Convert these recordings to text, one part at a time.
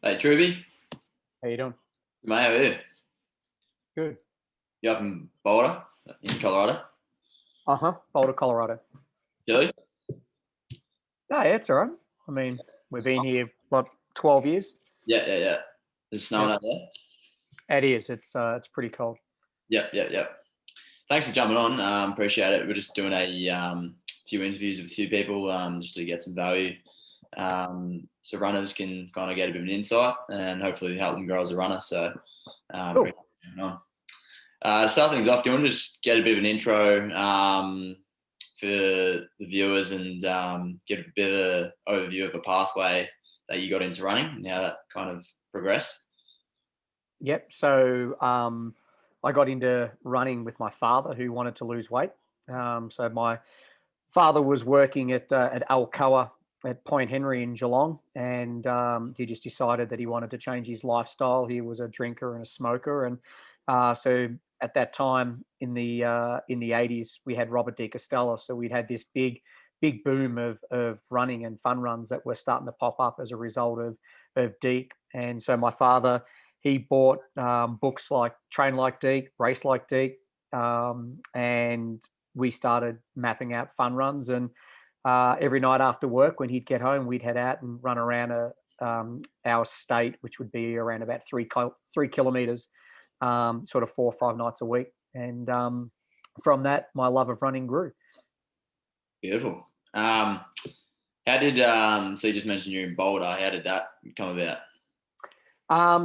Hey, Truby, How you doing? mate, how are you? Good. You up in Boulder, in Colorado? Boulder, Colorado. Chile? Yeah, it's all right. I mean, we've been here, what, 12 years? Yeah. Is it snowing Yep. out there? It is. It's pretty cold. Yep. Thanks for jumping on. Appreciate it. We're just doing a few interviews with a few people just to get some value. So runners can kind of get a bit of an insight and hopefully help them grow as a runner. So Cool. appreciate you jumping on. To start things off, do you want to just get a bit of an intro for the viewers and give a bit of an overview of the pathway that you got into running and how that kind of progressed? Yep. So I got into running with my father who wanted to lose weight. So my father was working at Alcoa at Point Henry in Geelong, and he just decided that he wanted to change his lifestyle. He was a drinker and a smoker, and so at that time in the 80s, we had Robert De Castella. So we'd had this big boom of running and fun runs that were starting to pop up as a result of Deke. And so my father, he bought books like Train Like Deke, Race Like Deke, and we started mapping out fun runs. And every night after work, when he'd get home, we'd head out and run around our state, which would be around about 3 kilometers, sort of 4 or 5 nights a week. And from that, my love of running grew. Beautiful. How did so you just mentioned you're in Boulder? How did that come about?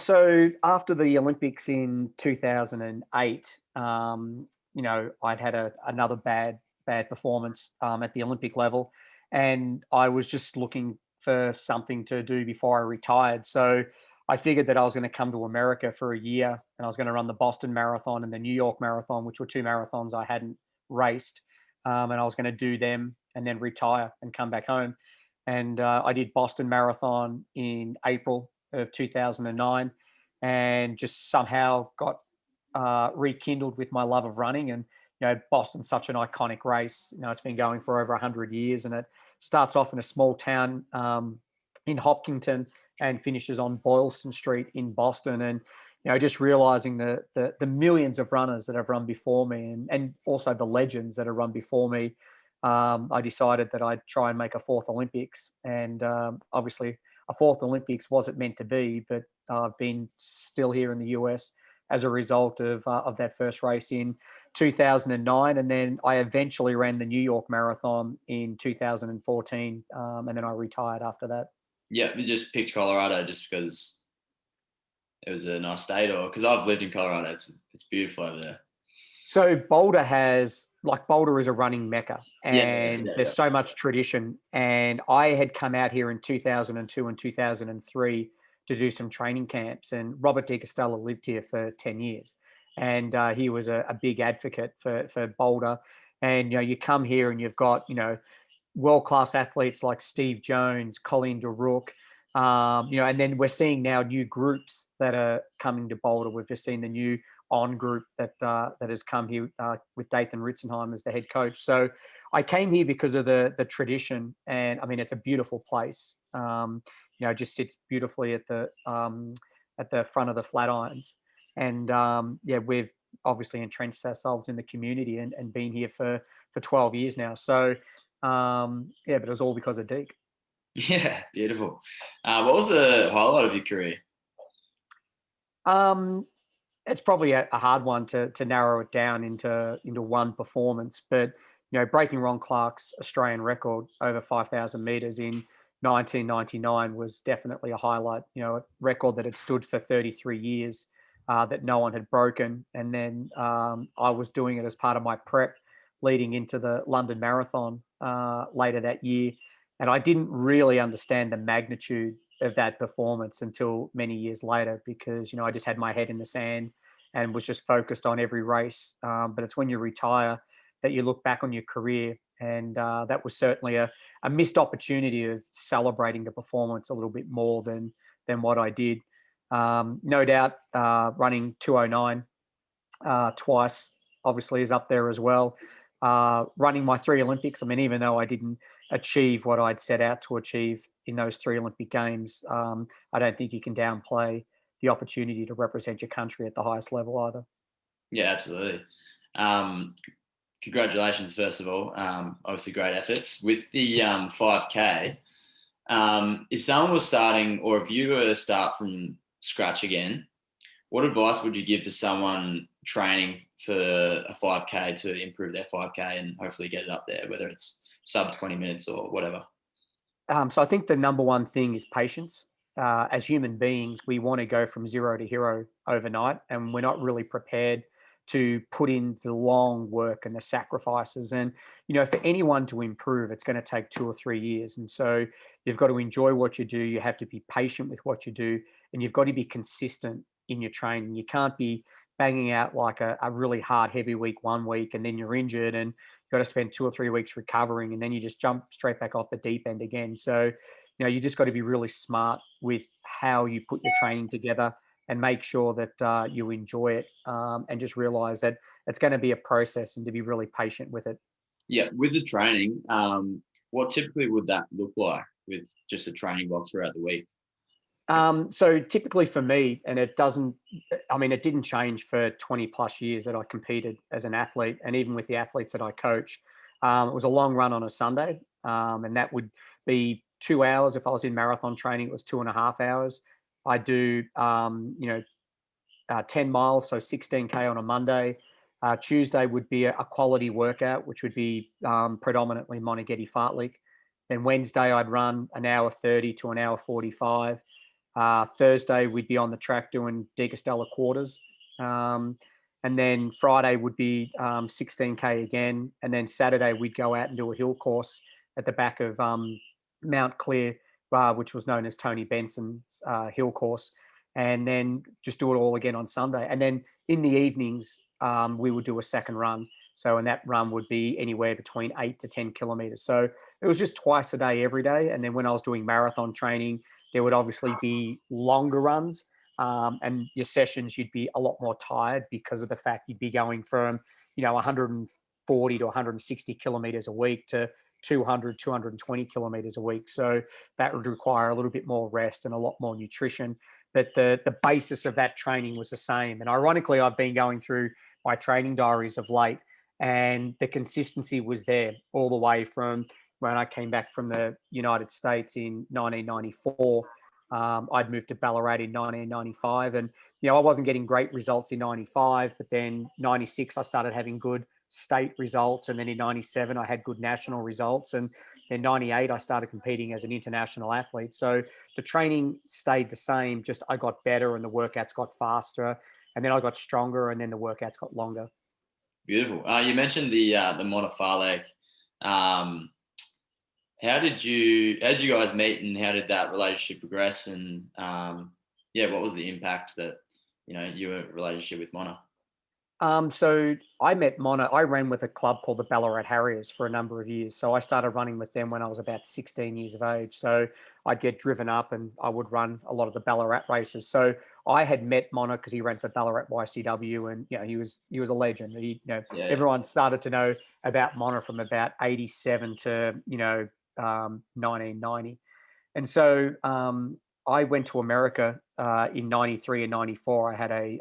So after the Olympics in 2008, I'd had another bad performance at the Olympic level, and I was just looking for something to do before I retired. So I figured that I was going to come to America for a year, and I was going to run the Boston Marathon and the New York Marathon, which were two marathons I hadn't raced, and I was going to do them and then retire and come back home. And I did Boston Marathon in April of 2009, and just somehow got rekindled with my love of running. And Boston's such an iconic race. It's been going for over 100 years, and it starts off in a small town in Hopkinton and finishes on Boylston Street in Boston. And just realizing the millions of runners that have run before me, and also the legends that have run before me, I decided that I'd try and make a fourth Olympics. And obviously, a fourth Olympics wasn't meant to be, but I've been still here in the US as a result of that first race in 2009. And then I eventually ran the New York Marathon in 2014, and then I retired after that. Yeah, you just picked Colorado just because it was a nice state, or because I've lived in Colorado. It's beautiful over there. So Boulder is a running mecca, and there's Yeah. so much tradition. And I had come out here in 2002 and 2003 to do some training camps. And Robert De Castella lived here for 10 years, and he was a big advocate for Boulder. And you come here and you've got world class athletes like Steve Jones, Colleen DeRook. And then we're seeing now new groups that are coming to Boulder. We've just seen the new On group that has come here with Dathan Ritzenheim as the head coach. So I came here because of the tradition, and I mean it's a beautiful place. It just sits beautifully at the front of the Flatirons, and we've obviously entrenched ourselves in the community and been here for 12 years now. So but it was all because of Deke. Yeah, beautiful. What was the highlight of your career? Um, it's probably a hard one to narrow it down into one performance, but breaking Ron Clark's Australian record over 5,000 meters in 1999 was definitely a highlight. A record that had stood for 33 years, that no one had broken. And then I was doing it as part of my prep leading into the London Marathon later that year, and I didn't really understand the magnitude of that performance until many years later, because I just had my head in the sand and was just focused on every race. But it's when you retire that you look back on your career, and that was certainly a missed opportunity of celebrating the performance a little bit more than what I did. No doubt, running 209 twice obviously is up there as well. Running my three Olympics. I mean, even though I didn't achieve what I'd set out to achieve in those 3 Olympic Games. I don't think you can downplay the opportunity to represent your country at the highest level either. Yeah, absolutely. Um, Congratulations, first of all. Obviously, great efforts with the 5K. If someone was starting, or if you were to start from scratch again, what advice would you give to someone training for a 5K to improve their 5K and hopefully get it up there, whether it's sub 20 minutes or whatever? So I think the number one thing is patience. As human beings, we want to go from zero to hero overnight, and we're not really prepared to put in the long work and the sacrifices. And for anyone to improve, it's going to take 2 or 3 years. And so you've got to enjoy what you do. You have to be patient with what you do, and you've got to be consistent in your training. You can't be banging out like a really hard, heavy week one week, and then you're injured and got to spend 2 or 3 weeks recovering, and then you just jump straight back off the deep end again. So, you just got to be really smart with how you put your training together and make sure that you enjoy it, and just realize that it's going to be a process and to be really patient with it. Yeah, with the training, what typically would that look like with just a training block throughout the week? So typically for me, and it didn't change for 20 plus years that I competed as an athlete, and even with the athletes that I coach, it was a long run on a Sunday, and that would be 2 hours. If I was in marathon training, it was 2.5 hours. I do, 10 miles, so 16K on a Monday. Tuesday would be a quality workout, which would be predominantly Moneghetti fartlek. Then Wednesday, I'd run an hour 30 to an hour 45. Thursday, we'd be on the track doing De Castella quarters. And then Friday would be 16K again. And then Saturday, we'd go out and do a hill course at the back of Mount Clear, which was known as Tony Benson's hill course. And then just do it all again on Sunday. And then in the evenings, we would do a second run. So, and that run would be anywhere between 8 to 10 kilometers. So it was just twice a day, every day. And then when I was doing marathon training, there would obviously be longer runs, and your sessions, you'd be a lot more tired because of the fact you'd be going from, 140 to 160 kilometers a week to 200, 220 kilometers a week. So that would require a little bit more rest and a lot more nutrition. But the basis of that training was the same. And ironically, I've been going through my training diaries of late, and the consistency was there all the way from when I came back from the United States in 1994. I'd moved to Ballarat in 1995, and I wasn't getting great results in 95, but then 96 I started having good state results, and then in 97 I had good national results, and in 98 I started competing as an international athlete. So the training stayed the same, just I got better and the workouts got faster, and then I got stronger, and then the workouts got longer. Beautiful. You mentioned the Montefiore. Um, how did you guys meet, and how did that relationship progress? And yeah, what was the impact that your relationship with Mona? So I met Mona. I ran with a club called the Ballarat Harriers for a number of years. So I started running with them when I was about 16 years of age. So I'd get driven up and I would run a lot of the Ballarat races. So I had met Mona because he ran for Ballarat YCW, and he was a legend. Yeah, yeah. Everyone started to know about Mona from about 87 to 1990. And so I went to America in 93 and 94. I had a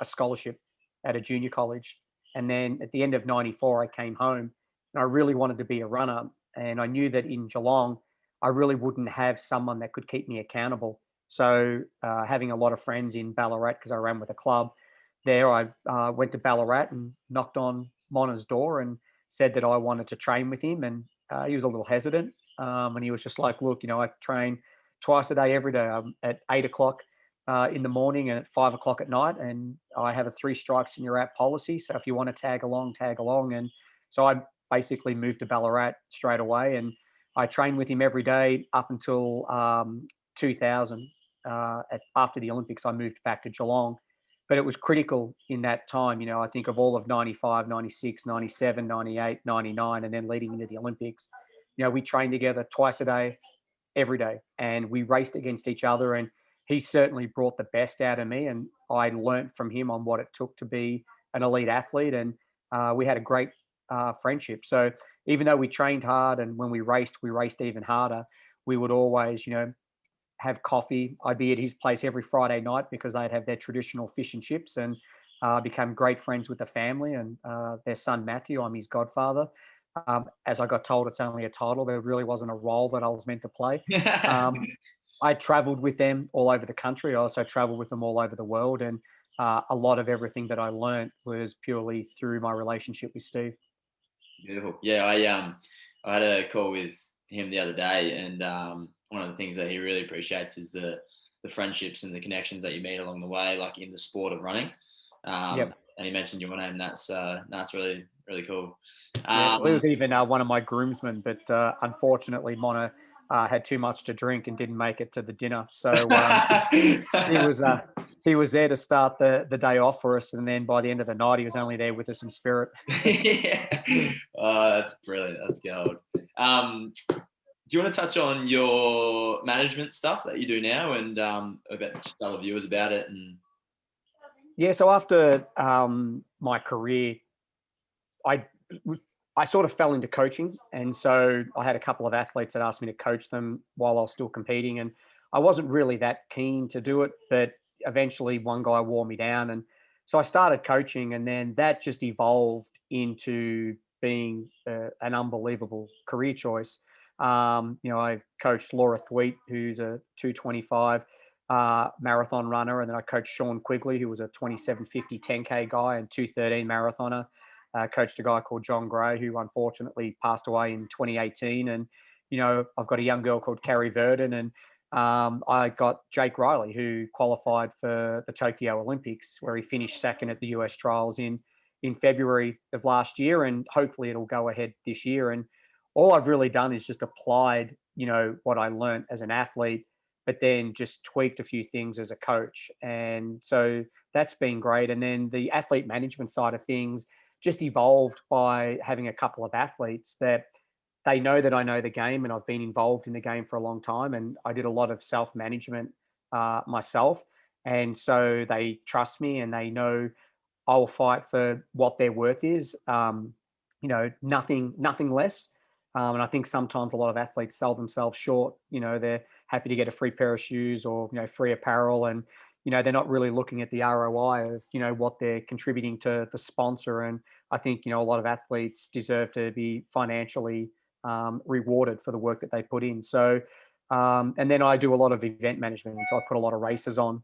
scholarship at a junior college. And then at the end of 94, I came home and I really wanted to be a runner. And I knew that in Geelong, I really wouldn't have someone that could keep me accountable. So having a lot of friends in Ballarat, because I ran with a club there, I went to Ballarat and knocked on Mona's door and said that I wanted to train with him. And he was a little hesitant. And he was just like, look, I train twice a day, every day. I'm at 8 o'clock in the morning and at 5 o'clock at night. And I have a 3 strikes and you're out policy. So if you want to tag along, tag along. And so I basically moved to Ballarat straight away. And I trained with him every day up until 2000. After the Olympics, I moved back to Geelong. But it was critical in that time. I think of all of 95, 96, 97, 98, 99, and then leading into the Olympics, we trained together twice a day, every day, and we raced against each other. And he certainly brought the best out of me, and I learnt from him on what it took to be an elite athlete. And we had a great friendship. So even though we trained hard and when we raced even harder, we would always, have coffee. I'd be at his place every Friday night because they'd have their traditional fish and chips, and became great friends with the family and their son Matthew. I'm his godfather. As I got told, it's only a title. There really wasn't a role that I was meant to play. Um, I traveled with them all over the country. I also traveled with them all over the world, and a lot of everything that I learned was purely through my relationship with Steve. Beautiful. Yeah, I had a call with him the other day, and one of the things that he really appreciates is the friendships and the connections that you meet along the way, like in the sport of running. Yep. And he mentioned your name. That's really really cool. Yeah. Well, he Um, was even one of my groomsmen, but unfortunately, Mono had too much to drink and didn't make it to the dinner. So he was uh, he was there to start the day off for us, and then by the end of the night, he was only there with us in spirit. yeah. Oh, that's brilliant. That's gold. Do you want to touch on your management stuff that you do now, and about just tell the viewers about it? And Yeah. So after my career, I I sort of fell into coaching, and so I had a couple of athletes that asked me to coach them while I was still competing, and I wasn't really that keen to do it, but eventually one guy wore me down, and so I started coaching, and then that just evolved into being an unbelievable career choice. I coached Laura Thweet, who's a 225 marathon runner, and then I coached Sean Quigley, who was a 2750 10K guy and 213 marathoner. Coached a guy called John Gray, who unfortunately passed away in 2018. And, I've got a young girl called Carrie Verdon, and I got Jake Riley, who qualified for the Tokyo Olympics, where he finished second at the US trials in February of last year. And hopefully it'll go ahead this year. And all I've really done is just applied, what I learned as an athlete, but then just tweaked a few things as a coach. And so that's been great. And then the athlete management side of things just evolved by having a couple of athletes that they know that I know the game and I've been involved in the game for a long time. And I did a lot of self management myself. And so they trust me and they know I'll fight for what their worth is. Nothing less. And I think sometimes a lot of athletes sell themselves short. They're happy to get a free pair of shoes or free apparel, and they're not really looking at the ROI of what they're contributing to the sponsor. And I think a lot of athletes deserve to be financially rewarded for the work that they put in. So, and then I do a lot of event management, so I put a lot of races on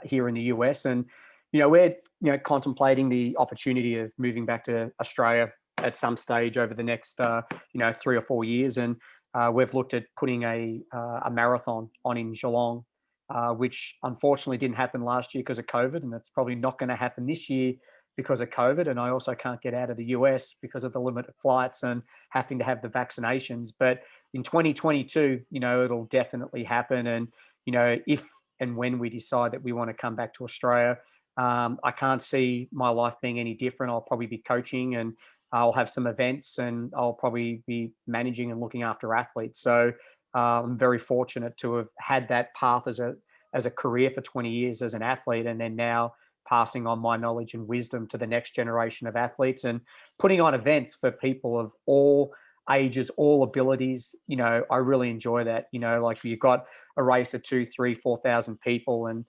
here in the US, and we're contemplating the opportunity of moving back to Australia at some stage over the next 3 or 4 years, and we've looked at putting a marathon on in Geelong, which unfortunately didn't happen last year because of COVID, and it's probably not going to happen this year because of COVID. And I also can't get out of the US because of the limited flights and having to have the vaccinations. But in 2022, it'll definitely happen. And if and when we decide that we want to come back to Australia, I can't see my life being any different. I'll probably be coaching, and I'll have some events, and I'll probably be managing and looking after athletes. So I'm very fortunate to have had that path as a career for 20 years as an athlete, and then now passing on my knowledge and wisdom to the next generation of athletes and putting on events for people of all ages, all abilities. I really enjoy that. Like you've got a race of 2, 3, 4,000 people, and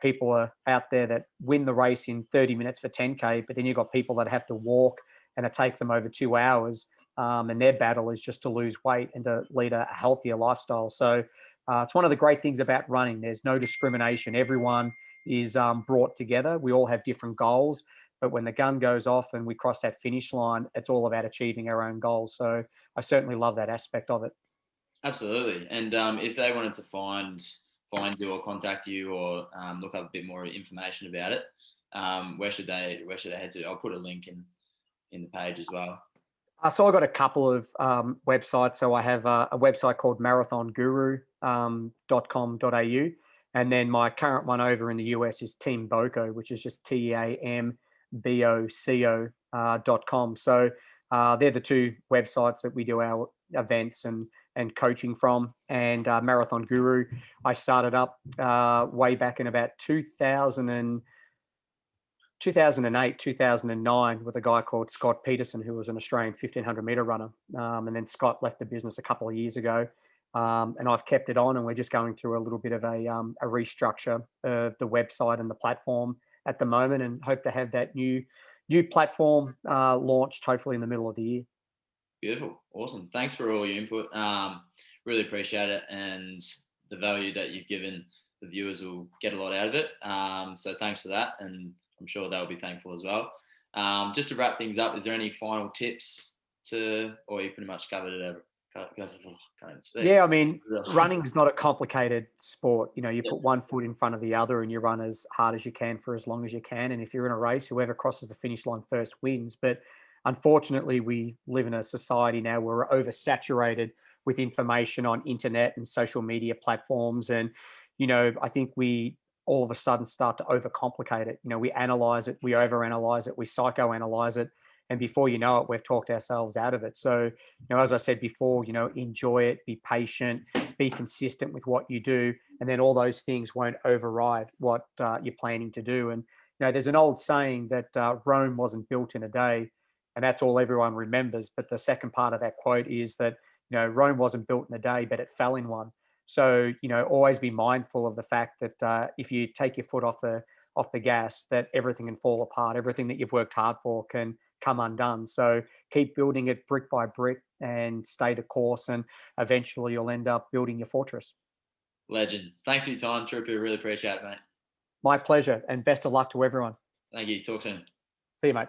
people are out there that win the race in 30 minutes for 10K, but then you've got people that have to walk and it takes them over 2 hours. And their battle is just to lose weight and to lead a healthier lifestyle. So it's one of the great things about running. There's no discrimination. Everyone is brought together. We all have different goals, but when the gun goes off and we cross that finish line, it's all about achieving our own goals. So I certainly love that aspect of it. absolutely. And if they wanted to find you or contact you or look up a bit more information about it, where should they head to? I'll put a link in the page as well. So I got a couple of websites. So I have a website called marathonguru.com.au. And then my current one over in the US is Team Boco, which is just TAMBOCO.com. So they're the two websites that we do our events and coaching from. And Marathon Guru, I started up way back in about 2000 2008, 2009 with a guy called Scott Peterson, who was an Australian 1500 meter runner. And then Scott left the business a couple of years ago. And I've kept it on, and we're just going through a little bit of a restructure of the website and the platform at the moment, and hope to have that new platform launched hopefully in the middle of the year. Beautiful. Awesome. Thanks for all your input. Really appreciate it. And the value that you've given the viewers will get a lot out of it. So thanks for that. And I'm sure they'll be thankful as well. Just to wrap things up, is there any final tips or you pretty much covered it over? Can't even speak. Yeah, I mean, running is not a complicated sport. You know, you Yep. put one foot in front of the other and you run as hard as you can for as long as you can. And if you're in a race, whoever crosses the finish line first wins. But unfortunately, we live in a society now where we're oversaturated with information on internet and social media platforms. And, you know, I think we all of a sudden start to overcomplicate it. You know, we analyze it, we overanalyze it, we psychoanalyze it. And before you know it, we've talked ourselves out of it. So, you know, as I said before, you know, enjoy it, be patient, be consistent with what you do, and then all those things won't override what you're planning to do. And you know, there's an old saying that Rome wasn't built in a day, and that's all everyone remembers. But the second part of that quote is that you know, Rome wasn't built in a day, but it fell in one. So you know, always be mindful of the fact that if you take your foot off the gas, that everything can fall apart. Everything that you've worked hard for can come undone. So keep building it brick by brick and stay the course, and eventually you'll end up building your fortress. Legend. Thanks for your time, Trooper. Really appreciate it, mate. My pleasure, and best of luck to everyone. Thank you. Talk soon. See you, mate.